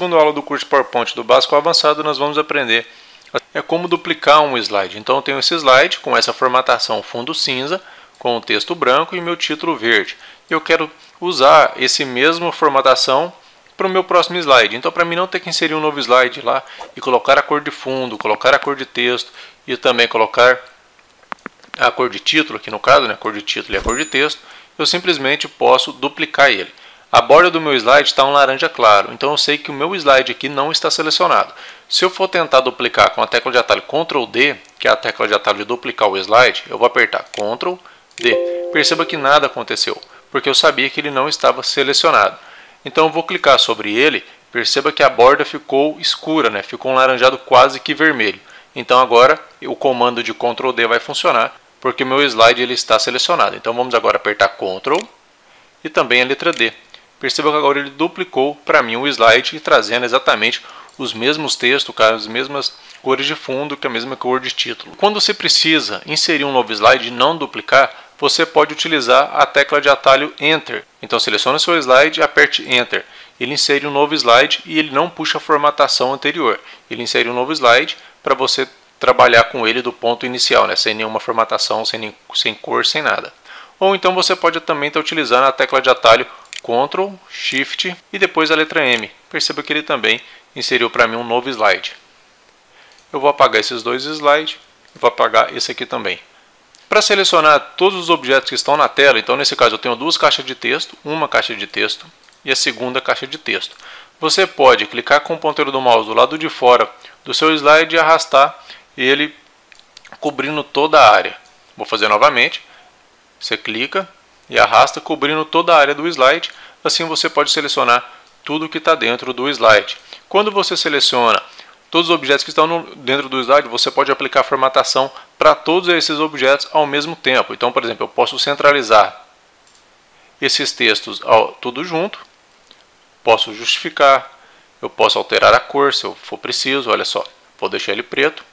segunda aula do curso de PowerPoint do básico ao avançado, nós vamos aprender como duplicar um slide. Então eu tenho esse slide com essa formatação fundo cinza, com o texto branco e meu título verde. Eu quero usar esse mesmo formatação para o meu próximo slide. Então, para mim não ter que inserir um novo slide lá e colocar a cor de fundo, colocar a cor de texto e também colocar a cor de título, aqui no caso, né, a cor de título e a cor de texto, eu simplesmente posso duplicar ele. A borda do meu slide está um laranja claro, então eu sei que o meu slide aqui não está selecionado. Se eu for tentar duplicar com a tecla de atalho Ctrl D, que é a tecla de atalho de duplicar o slide, eu vou apertar Ctrl D. Perceba que nada aconteceu, porque eu sabia que ele não estava selecionado. Então eu vou clicar sobre ele, perceba que a borda ficou escura, né? Ficou um laranjado quase que vermelho. Então agora o comando de Ctrl D vai funcionar, porque o meu slide ele está selecionado. Então vamos agora apertar Ctrl e também a letra D. Perceba que agora ele duplicou para mim o slide, trazendo exatamente os mesmos textos, as mesmas cores de fundo, que a mesma cor de título. Quando você precisa inserir um novo slide e não duplicar, você pode utilizar a tecla de atalho Enter. Então selecione o seu slide e aperte Enter. Ele insere um novo slide e ele não puxa a formatação anterior. Ele insere um novo slide para você trabalhar com ele do ponto inicial, né? Sem nenhuma formatação, sem cor, sem nada. Ou então você pode também estar utilizando a tecla de atalho Ctrl, Shift e depois a letra M. Perceba que ele também inseriu para mim um novo slide. Eu vou apagar esses dois slides e vou apagar esse aqui também. Para selecionar todos os objetos que estão na tela, então nesse caso eu tenho duas caixas de texto, uma caixa de texto e a segunda caixa de texto. Você pode clicar com o ponteiro do mouse do lado de fora do seu slide e arrastar ele cobrindo toda a área. Vou fazer novamente. Você clica e arrasta cobrindo toda a área do slide. Assim você pode selecionar tudo que está dentro do slide. Quando você seleciona todos os objetos que estão dentro do slide, você pode aplicar formatação para todos esses objetos ao mesmo tempo. Então, por exemplo, eu posso centralizar esses textos tudo junto, posso justificar, eu posso alterar a cor se eu for preciso. Olha só, vou deixar ele preto,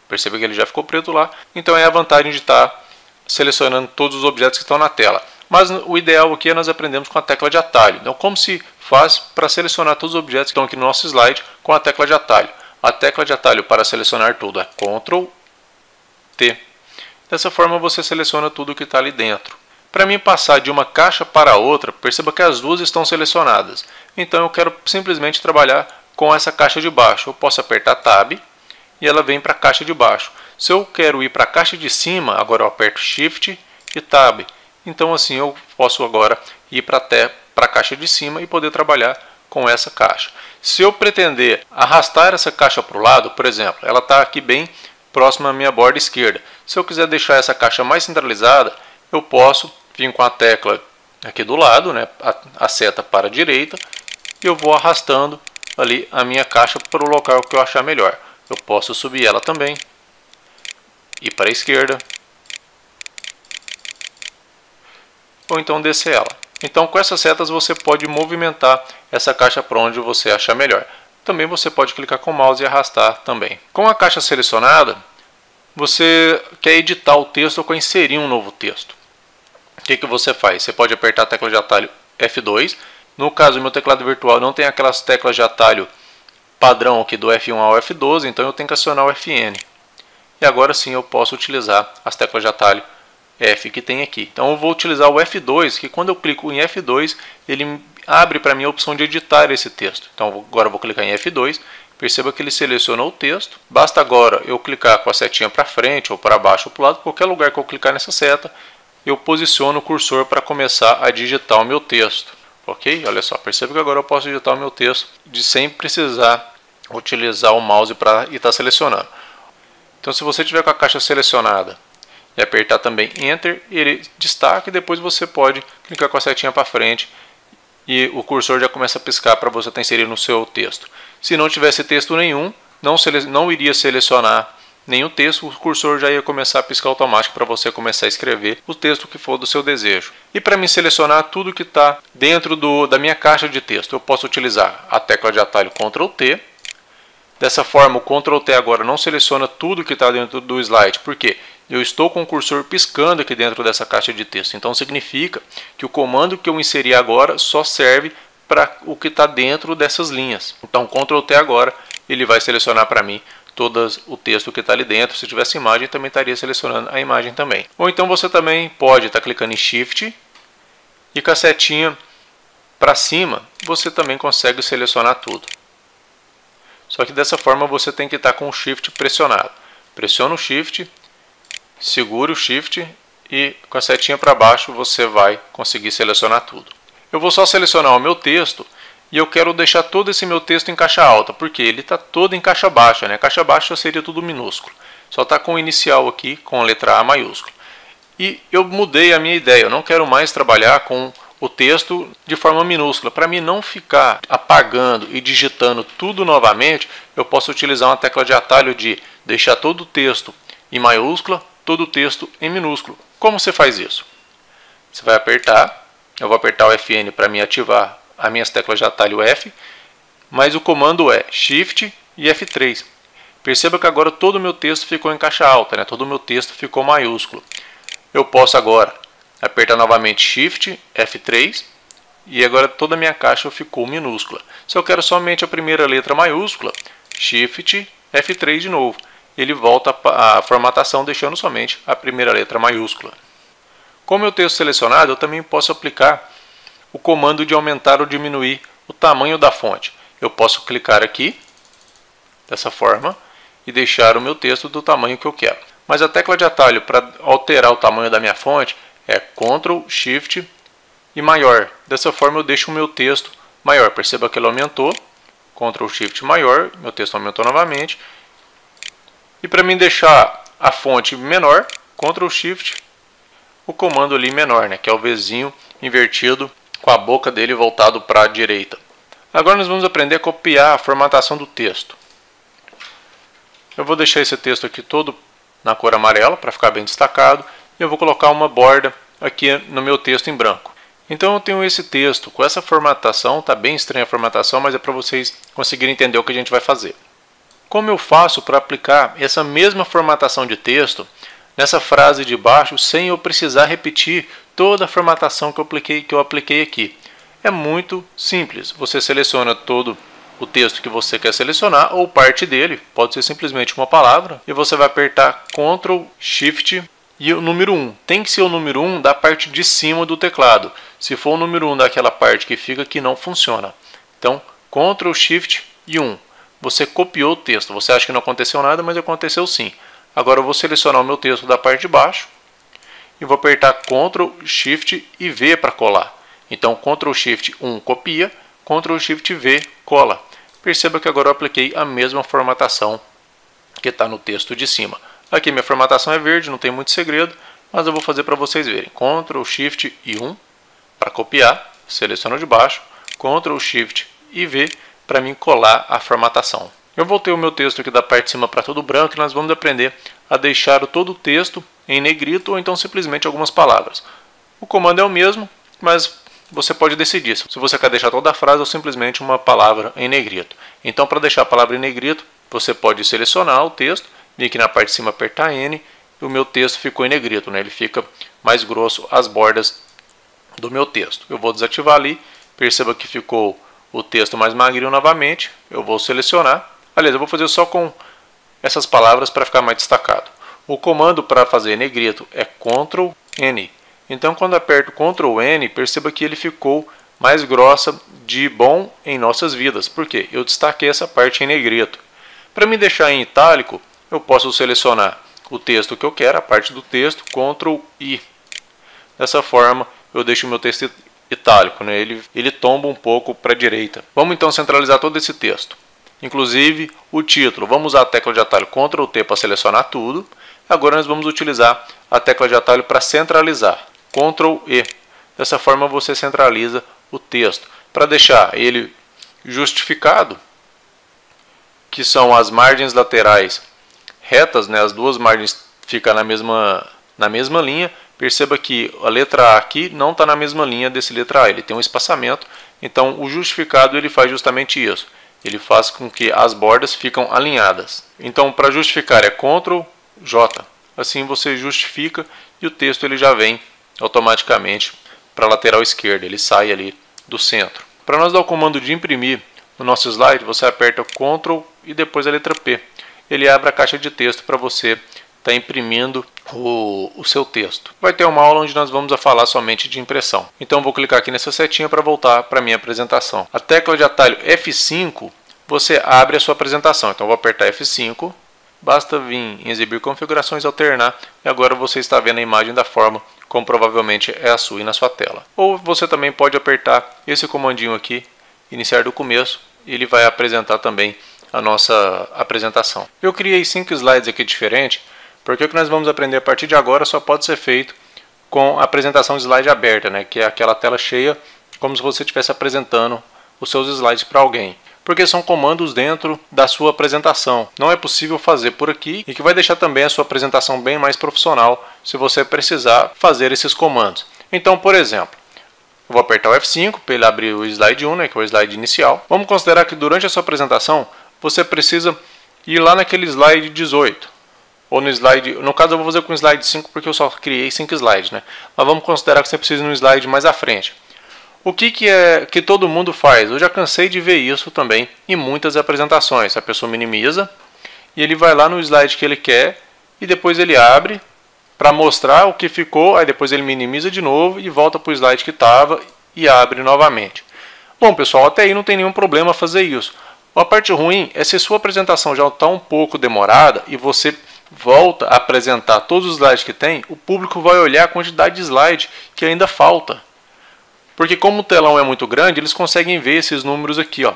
perceba que ele já ficou preto lá. Então é a vantagem de estar selecionando todos os objetos que estão na tela. Mas o ideal aqui é nós aprendemos com a tecla de atalho. Então, como se faz para selecionar todos os objetos que estão aqui no nosso slide com a tecla de atalho? A tecla de atalho para selecionar tudo é Ctrl T. Dessa forma você seleciona tudo que está ali dentro. Para mim passar de uma caixa para outra, perceba que as duas estão selecionadas. Então eu quero simplesmente trabalhar com essa caixa de baixo. Eu posso apertar Tab e ela vem para a caixa de baixo. Se eu quero ir para a caixa de cima, agora eu aperto Shift e Tab. Então assim eu posso agora ir para a caixa de cima e poder trabalhar com essa caixa. Se eu pretender arrastar essa caixa para o lado, por exemplo, ela está aqui bem próxima à minha borda esquerda. Se eu quiser deixar essa caixa mais centralizada, eu posso vir com a tecla aqui do lado, né, a seta para a direita, e eu vou arrastando ali a minha caixa para o local que eu achar melhor. Eu posso subir ela também, ir para a esquerda, ou então descer ela. Então com essas setas você pode movimentar essa caixa para onde você achar melhor. Também você pode clicar com o mouse e arrastar também. Com a caixa selecionada, você quer editar o texto ou quer inserir um novo texto. O que você faz? Você pode apertar a tecla de atalho F2. No caso, o meu teclado virtual não tem aquelas teclas de atalho padrão aqui do F1 ao F12, então eu tenho que acionar o Fn. E agora sim eu posso utilizar as teclas de atalho F que tem aqui. Então eu vou utilizar o F2, que quando eu clico em F2, ele abre para mim a opção de editar esse texto. Então agora eu vou clicar em F2, perceba que ele selecionou o texto. Basta agora eu clicar com a setinha para frente ou para baixo ou para o lado, qualquer lugar que eu clicar nessa seta, eu posiciono o cursor para começar a digitar o meu texto. Ok? Olha só, perceba que agora eu posso digitar o meu texto sem precisar utilizar o mouse para estar selecionando. Então se você tiver com a caixa selecionada e apertar também Enter, ele destaca e depois você pode clicar com a setinha para frente e o cursor já começa a piscar para você estar inserindo no seu texto. Se não tivesse texto nenhum, não iria selecionar nenhum texto, o cursor já ia começar a piscar automático para você começar a escrever o texto que for do seu desejo. E para me selecionar tudo que está dentro da minha caixa de texto, eu posso utilizar a tecla de atalho Ctrl T. Dessa forma, o Ctrl T agora não seleciona tudo que está dentro do slide, porque eu estou com o cursor piscando aqui dentro dessa caixa de texto. Então significa que o comando que eu inseri agora só serve para o que está dentro dessas linhas. Então, Ctrl T agora, ele vai selecionar para mim todo o texto que está ali dentro. Se tivesse imagem, também estaria selecionando a imagem também. Ou então você também pode estar clicando em Shift e com a setinha para cima, você também consegue selecionar tudo. Só que dessa forma você tem que estar com o Shift pressionado. Pressiona o Shift, segura o Shift e com a setinha para baixo você vai conseguir selecionar tudo. Eu vou só selecionar o meu texto e eu quero deixar todo esse meu texto em caixa alta, porque ele está todo em caixa baixa, né? Caixa baixa seria tudo minúsculo. Só está com o inicial aqui, com a letra A maiúscula. E eu mudei a minha ideia, eu não quero mais trabalhar com o texto de forma minúscula. Para mim não ficar apagando e digitando tudo novamente, eu posso utilizar uma tecla de atalho de deixar todo o texto em maiúscula, todo o texto em minúsculo. Como você faz isso? Você vai apertar, eu vou apertar o FN para me ativar as minhas teclas de atalho F, mas o comando é Shift e F3. Perceba que agora todo o meu texto ficou em caixa alta, né? Todo o meu texto ficou maiúsculo. Eu posso agora apertar novamente Shift, F3 e agora toda a minha caixa ficou minúscula. Se eu quero somente a primeira letra maiúscula, Shift, F3 de novo. Ele volta a formatação deixando somente a primeira letra maiúscula. Com o meu texto selecionado, eu também posso aplicar o comando de aumentar ou diminuir o tamanho da fonte. Eu posso clicar aqui, dessa forma, e deixar o meu texto do tamanho que eu quero. Mas a tecla de atalho para alterar o tamanho da minha fonte é Ctrl, Shift e maior. Dessa forma eu deixo o meu texto maior. Perceba que ele aumentou. Ctrl, Shift maior, meu texto aumentou novamente. E para mim deixar a fonte menor, Ctrl, Shift, o comando ali menor, né, que é o Vzinho invertido com a boca dele voltado para a direita. Agora nós vamos aprender a copiar a formatação do texto. Eu vou deixar esse texto aqui todo na cor amarela para ficar bem destacado. E eu vou colocar uma borda aqui no meu texto em branco. Então eu tenho esse texto com essa formatação, está bem estranha a formatação, mas é para vocês conseguirem entender o que a gente vai fazer. Como eu faço para aplicar essa mesma formatação de texto nessa frase de baixo sem eu precisar repetir toda a formatação que eu apliquei aqui? É muito simples. Você seleciona todo o texto que você quer selecionar ou parte dele, pode ser simplesmente uma palavra, e você vai apertar Ctrl, Shift e o número 1. Tem que ser o número 1 da parte de cima do teclado. Se for o número 1 daquela parte que fica aqui, não funciona. Então, Ctrl, Shift e 1. Você copiou o texto. Você acha que não aconteceu nada, mas aconteceu sim. Agora eu vou selecionar o meu texto da parte de baixo e vou apertar Ctrl, Shift e V para colar. Então, Ctrl, Shift 1 copia, Ctrl, Shift V cola. Perceba que agora eu apliquei a mesma formatação que está no texto de cima. Aqui minha formatação é verde, não tem muito segredo, mas eu vou fazer para vocês verem. Ctrl, Shift e 1 para copiar, seleciono de baixo, Ctrl, Shift e V para mim colar a formatação. Eu voltei o meu texto aqui da parte de cima para todo branco e nós vamos aprender a deixar todo o texto em negrito ou então simplesmente algumas palavras. O comando é o mesmo, mas você pode decidir se você quer deixar toda a frase ou simplesmente uma palavra em negrito. Então, para deixar a palavra em negrito, você pode selecionar o texto, vir aqui na parte de cima apertar N e o meu texto ficou em negrito, né? Ele fica mais grosso as bordas do meu texto. Eu vou desativar ali, perceba que ficou o texto mais magrinho novamente, eu vou selecionar. Aliás, eu vou fazer só com essas palavras para ficar mais destacado. O comando para fazer negrito é Ctrl N. Então, quando aperto Ctrl N, perceba que ele ficou mais grossa de bom em nossas vidas. Por quê? Eu destaquei essa parte em negrito. Para me deixar em itálico, eu posso selecionar o texto que eu quero, a parte do texto, Ctrl I. Dessa forma, eu deixo o meu texto itálico, né? Ele tomba um pouco para a direita. Vamos então centralizar todo esse texto. Inclusive o título. Vamos usar a tecla de atalho Ctrl T para selecionar tudo. Agora nós vamos utilizar a tecla de atalho para centralizar. Ctrl E. Dessa forma você centraliza o texto. Para deixar ele justificado, que são as margens laterais retas, né? As duas margens ficam na mesma linha. Perceba que a letra A aqui não está na mesma linha desse letra A, ele tem um espaçamento. Então o justificado ele faz justamente isso. Ele faz com que as bordas ficam alinhadas. Então para justificar é Ctrl J. Assim você justifica e o texto ele já vem automaticamente para a lateral esquerda, ele sai ali do centro. Para nós dar o comando de imprimir no nosso slide, você aperta Ctrl e depois a letra P. Ele abre a caixa de texto para você estar imprimindo o seu texto. Vai ter uma aula onde nós vamos falar somente de impressão. Então vou clicar aqui nessa setinha para voltar para a minha apresentação. A tecla de atalho F5, você abre a sua apresentação. Então vou apertar F5, basta vir em exibir configurações, alternar, e agora você está vendo a imagem da forma como provavelmente é a sua e na sua tela. Ou você também pode apertar esse comandinho aqui, iniciar do começo, e ele vai apresentar também a nossa apresentação. Eu criei 5 slides aqui diferentes, porque o que nós vamos aprender a partir de agora só pode ser feito com a apresentação de slide aberta, né? Que é aquela tela cheia, como se você estivesse apresentando os seus slides para alguém. Porque são comandos dentro da sua apresentação. Não é possível fazer por aqui e que vai deixar também a sua apresentação bem mais profissional se você precisar fazer esses comandos. Então, por exemplo, eu vou apertar o F5 para ele abrir o slide 1, né, que é o slide inicial. Vamos considerar que durante a sua apresentação você precisa ir lá naquele slide 18. Ou no slide, no caso eu vou fazer com o slide 5 porque eu só criei 5 slides, né? Mas vamos considerar que você precisa ir no slide mais à frente. O que é que todo mundo faz? Eu já cansei de ver isso também em muitas apresentações. A pessoa minimiza e ele vai lá no slide que ele quer e depois ele abre para mostrar o que ficou, aí depois ele minimiza de novo e volta para o slide que estava e abre novamente. Bom pessoal, até aí não tem nenhum problema fazer isso. A parte ruim é se sua apresentação já está um pouco demorada e você volta a apresentar todos os slides que tem, o público vai olhar a quantidade de slide que ainda falta. Porque como o telão é muito grande, eles conseguem ver esses números aqui, ó.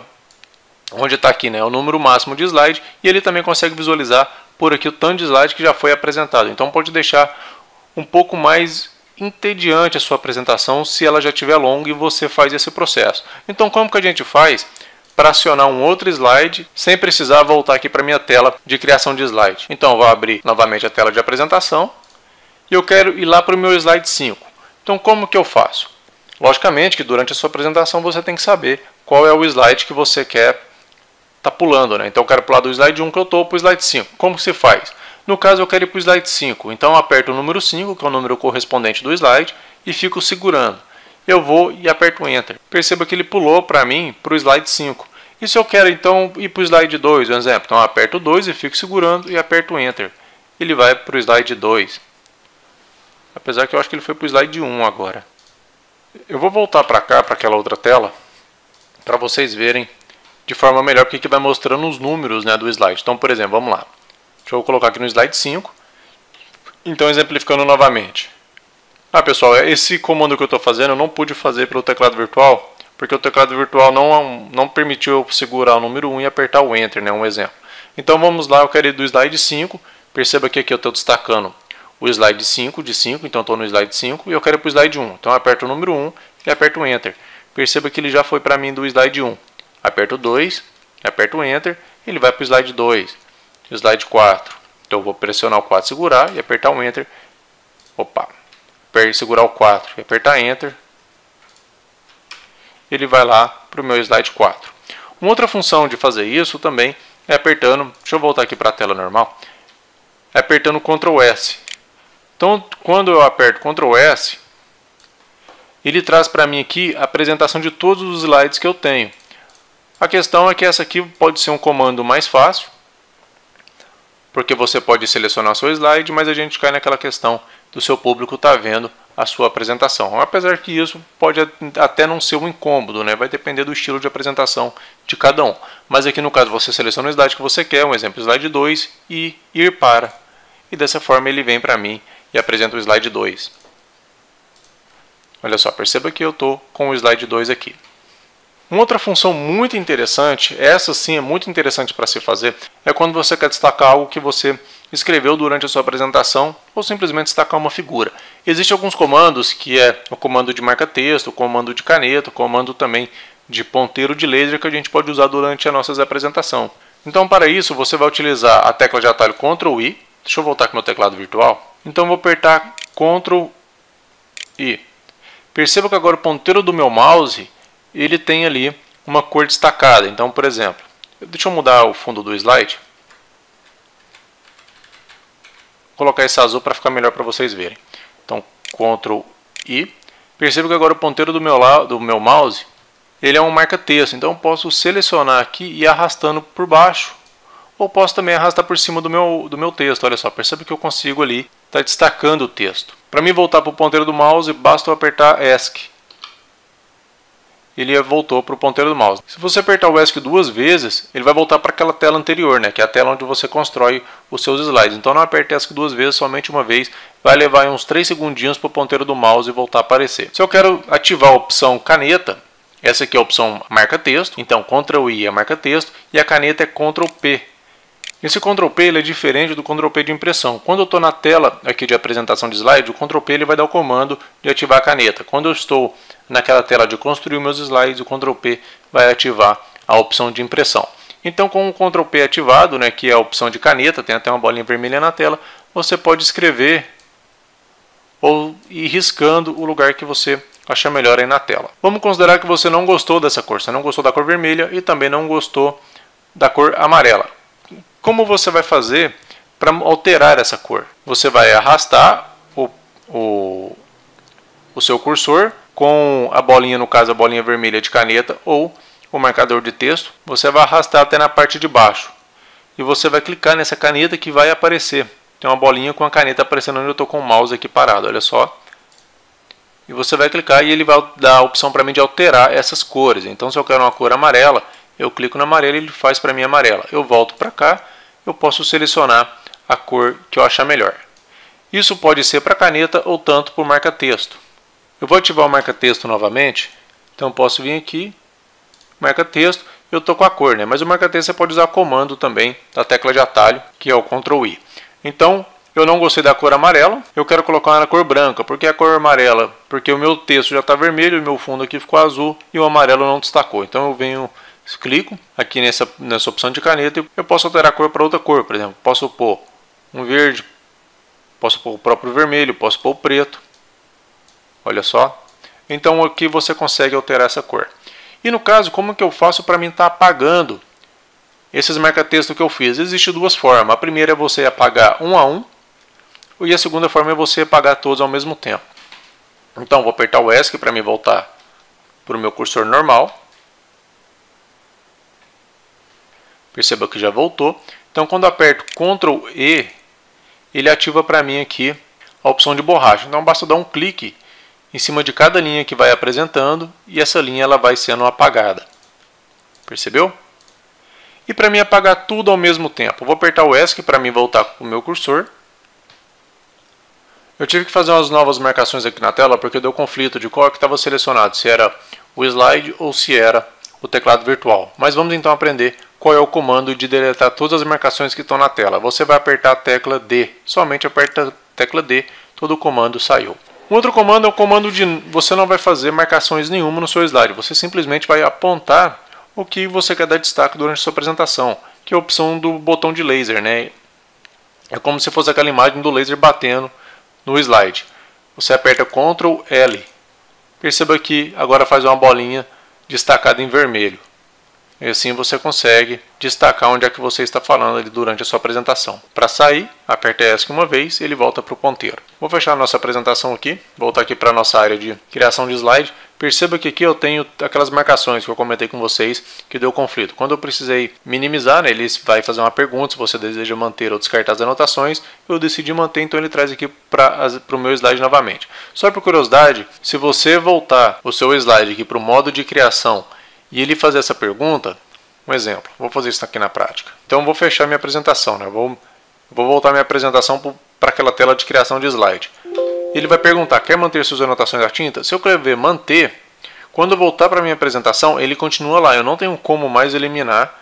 Onde está aqui, né, o número máximo de slide, e ele também consegue visualizar por aqui o tanto de slide que já foi apresentado. Então pode deixar um pouco mais entediante a sua apresentação se ela já estiver longa e você faz esse processo. Então como que a gente faz para acionar um outro slide sem precisar voltar aqui para a minha tela de criação de slide? Então eu vou abrir novamente a tela de apresentação e eu quero ir lá para o meu slide 5. Então como que eu faço? Logicamente que durante a sua apresentação você tem que saber qual é o slide que você quer estar pulando, né? Então eu quero pular do slide 1 que eu estou para o slide 5. Como se faz? No caso eu quero ir para o slide 5, então eu aperto o número 5, que é o número correspondente do slide, e fico segurando. Eu vou e aperto Enter. Perceba que ele pulou para mim para o slide 5. E se eu quero então ir para o slide 2, um exemplo, então eu aperto o 2 e fico segurando e aperto Enter. Ele vai para o slide 2. Apesar que eu acho que ele foi para o slide 1 agora. Eu vou voltar para cá, para aquela outra tela, para vocês verem de forma melhor, porque aqui vai mostrando os números, né, do slide. Então, por exemplo, vamos lá. Deixa eu colocar aqui no slide 5. Então, exemplificando novamente. Pessoal, esse comando que eu estou fazendo eu não pude fazer pelo teclado virtual, porque o teclado virtual não permitiu eu segurar o número 1 e apertar o Enter, né, um exemplo. Então, vamos lá, eu quero ir do slide 5. Perceba que aqui eu estou destacando o slide 5 de 5, então estou no slide 5 e eu quero ir para o slide 1. Então eu aperto o número 1 e aperto o Enter. Perceba que ele já foi para mim do slide 1. Aperto o 2, aperto o Enter, ele vai para o slide 2, slide 4. Então eu vou pressionar o 4, segurar e apertar o Enter. Opa, segurar o 4 e apertar Enter. Ele vai lá para o meu slide 4. Uma outra função de fazer isso também é apertando, deixa eu voltar aqui para a tela normal, é apertando Ctrl S. Então, quando eu aperto Ctrl S, ele traz para mim aqui a apresentação de todos os slides que eu tenho. A questão é que essa aqui pode ser um comando mais fácil, porque você pode selecionar o seu slide, mas a gente cai naquela questão do seu público estar vendo a sua apresentação. Apesar que isso pode até não ser um incômodo, né? Vai depender do estilo de apresentação de cada um. Mas aqui no caso você seleciona o slide que você quer, um exemplo, slide 2, e ir para. E dessa forma ele vem para mim e apresenta o slide 2. Olha só, perceba que eu estou com o slide 2 aqui. Uma outra função muito interessante, essa sim é muito interessante para se fazer, é quando você quer destacar algo que você escreveu durante a sua apresentação ou simplesmente destacar uma figura. Existem alguns comandos que é o comando de marca-texto, o comando de caneta, o comando também de ponteiro de laser que a gente pode usar durante a nossa apresentação. Então para isso você vai utilizar a tecla de atalho Ctrl I. Deixa eu voltar aqui no teclado virtual. Então vou apertar Ctrl I. Perceba que agora o ponteiro do meu mouse ele tem ali uma cor destacada. Então, por exemplo, deixa eu mudar o fundo do slide. Vou colocar esse azul para ficar melhor para vocês verem. Então, Ctrl I. Perceba que agora o ponteiro do meu mouse ele é um marca-texto, então eu posso selecionar aqui e ir arrastando por baixo, ou posso também arrastar por cima do meu texto. Olha só, percebe que eu consigo ali estar destacando o texto. Para mim voltar para o ponteiro do mouse, basta eu apertar ESC. Ele voltou para o ponteiro do mouse. Se você apertar o ESC duas vezes, ele vai voltar para aquela tela anterior, né, que é a tela onde você constrói os seus slides. Então não aperte ESC duas vezes, somente uma vez. Vai levar uns 3 segundinhos para o ponteiro do mouse voltar a aparecer. Se eu quero ativar a opção caneta, essa aqui é a opção marca-texto. Então Ctrl I é marca-texto e a caneta é Ctrl P. Esse Ctrl P ele é diferente do Ctrl P de impressão. Quando eu estou na tela aqui de apresentação de slide, o Ctrl P ele vai dar o comando de ativar a caneta. Quando eu estou naquela tela de construir meus slides, o Ctrl P vai ativar a opção de impressão. Então, com o Ctrl P ativado, né, que é a opção de caneta, tem até uma bolinha vermelha na tela, você pode escrever ou ir riscando o lugar que você achar melhor aí na tela. Vamos considerar que você não gostou dessa cor, você não gostou da cor vermelha e também não gostou da cor amarela. Como você vai fazer para alterar essa cor? Você vai arrastar o seu cursor com a bolinha, no caso a bolinha vermelha de caneta ou o marcador de texto. Você vai arrastar até na parte de baixo e você vai clicar nessa caneta que vai aparecer. Tem uma bolinha com a caneta aparecendo onde eu estou com o mouse aqui parado, olha só. E você vai clicar e ele vai dar a opção para mim de alterar essas cores. Então se eu quero uma cor amarela, eu clico na amarela e ele faz para mim amarela. Eu volto para cá, eu posso selecionar a cor que eu achar melhor. Isso pode ser para caneta ou tanto por marca-texto. Eu vou ativar o marca-texto novamente, então posso vir aqui, marca-texto, eu estou com a cor, né? Mas o marca-texto você pode usar comando também da tecla de atalho, que é o Ctrl I. Então, eu não gostei da cor amarela, eu quero colocar na cor branca. Por que a cor amarela? Porque o meu texto já está vermelho, o meu fundo aqui ficou azul e o amarelo não destacou. Então eu venho, clico aqui nessa opção de caneta e eu posso alterar a cor para outra cor. Por exemplo, posso pôr um verde, posso pôr o próprio vermelho, posso pôr o preto. Olha só. Então aqui você consegue alterar essa cor. E no caso, como que eu faço para mim estar apagando esses marca-texto que eu fiz? Existem duas formas. A primeira é você apagar um a um. E a segunda forma é você apagar todos ao mesmo tempo. Então vou apertar o ESC para me voltar para o meu cursor normal. Perceba que já voltou. Então quando eu aperto Ctrl E, ele ativa para mim aqui a opção de borracha. Então basta dar um clique em cima de cada linha que vai apresentando e essa linha ela vai sendo apagada. Percebeu? E para mim apagar tudo ao mesmo tempo, eu vou apertar o ESC para mim voltar para o meu cursor. Eu tive que fazer umas novas marcações aqui na tela porque deu conflito de qual que estava selecionado, se era o slide ou se era o teclado virtual. Mas vamos então aprender qual é o comando de deletar todas as marcações que estão na tela. Você vai apertar a tecla D, somente aperta a tecla D, todo o comando saiu. Um outro comando é o comando de você não vai fazer marcações nenhuma no seu slide, você simplesmente vai apontar o que você quer dar destaque durante a sua apresentação, que é a opção do botão de laser, né? É como se fosse aquela imagem do laser batendo no slide. Você aperta Ctrl L. Perceba que agora faz uma bolinha destacada em vermelho. E assim você consegue destacar onde é que você está falando ali durante a sua apresentação. Para sair, aperta ESC uma vez e ele volta para o ponteiro. Vou fechar a nossa apresentação aqui, voltar aqui para a nossa área de criação de slide. Perceba que aqui eu tenho aquelas marcações que eu comentei com vocês que deu conflito. Quando eu precisei minimizar, né, ele vai fazer uma pergunta se você deseja manter ou descartar as anotações. Eu decidi manter, então ele traz aqui para o meu slide novamente. Só por curiosidade, se você voltar o seu slide aqui para o modo de criação e ele fazer essa pergunta, um exemplo, vou fazer isso aqui na prática. Então vou fechar minha apresentação, né? Vou voltar minha apresentação para aquela tela de criação de slide. Ele vai perguntar, quer manter suas anotações à tinta? Se eu escrever manter, quando eu voltar para a minha apresentação, ele continua lá. Eu não tenho como mais eliminar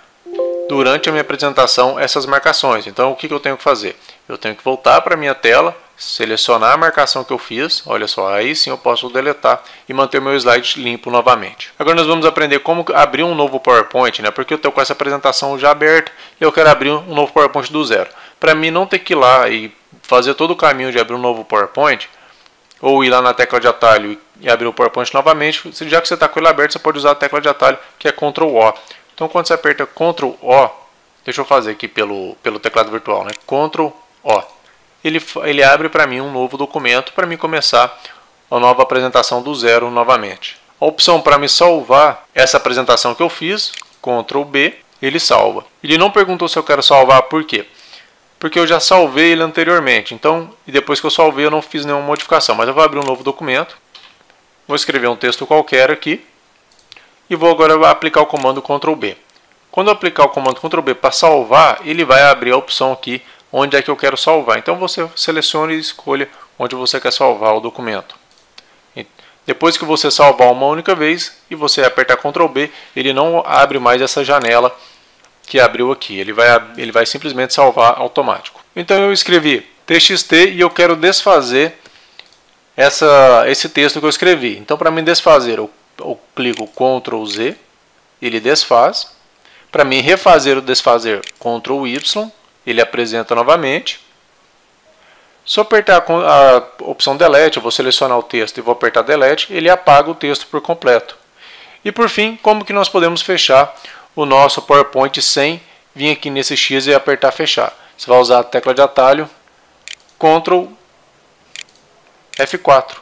durante a minha apresentação essas marcações. Então o que eu tenho que fazer? Eu tenho que voltar para a minha tela, selecionar a marcação que eu fiz, olha só, aí sim eu posso deletar e manter meu slide limpo novamente. Agora nós vamos aprender como abrir um novo PowerPoint, né? Porque eu estou com essa apresentação já aberta e eu quero abrir um novo PowerPoint do zero. Para mim não ter que ir lá e fazer todo o caminho de abrir um novo PowerPoint, ou ir lá na tecla de atalho e abrir o PowerPoint novamente, já que você está com ele aberto, você pode usar a tecla de atalho que é Ctrl O. Então quando você aperta Ctrl O, deixa eu fazer aqui pelo teclado virtual, né? Ctrl O. Ele abre para mim um novo documento para mim começar a nova apresentação do zero novamente. a opção para me salvar essa apresentação que eu fiz, Ctrl B, ele salva. Ele não perguntou se eu quero salvar por quê? Porque eu já salvei ele anteriormente, então, e depois que eu salvei eu não fiz nenhuma modificação, mas eu vou abrir um novo documento, vou escrever um texto qualquer aqui, e vou agora aplicar o comando Ctrl B. Quando eu aplicar o comando Ctrl B para salvar, ele vai abrir a opção aqui, onde é que eu quero salvar. Então você selecione e escolha onde você quer salvar o documento. Depois que você salvar uma única vez e você apertar Ctrl B, ele não abre mais essa janela que abriu aqui. Ele vai simplesmente salvar automático. Então eu escrevi txt e eu quero desfazer esse texto que eu escrevi. Então para mim desfazer, eu clico Ctrl Z, ele desfaz. Para mim refazer o desfazer, Ctrl Y, ele apresenta novamente. Se eu apertar a opção Delete, eu vou selecionar o texto e vou apertar Delete, ele apaga o texto por completo. E por fim, como que nós podemos fechar o nosso PowerPoint sem vir aqui nesse X e apertar fechar? Você vai usar a tecla de atalho, Ctrl F4.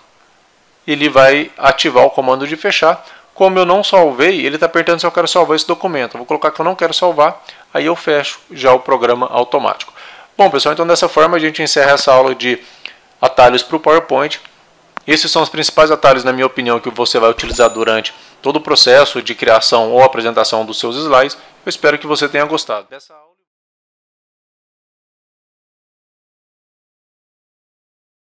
Ele vai ativar o comando de fechar. Como eu não salvei, ele está perguntando se eu quero salvar esse documento. Eu vou colocar que eu não quero salvar, aí eu fecho já o programa automático. Bom, pessoal, então dessa forma a gente encerra essa aula de atalhos para o PowerPoint. Esses são os principais atalhos, na minha opinião, que você vai utilizar durante todo o processo de criação ou apresentação dos seus slides. Eu espero que você tenha gostado dessa aula.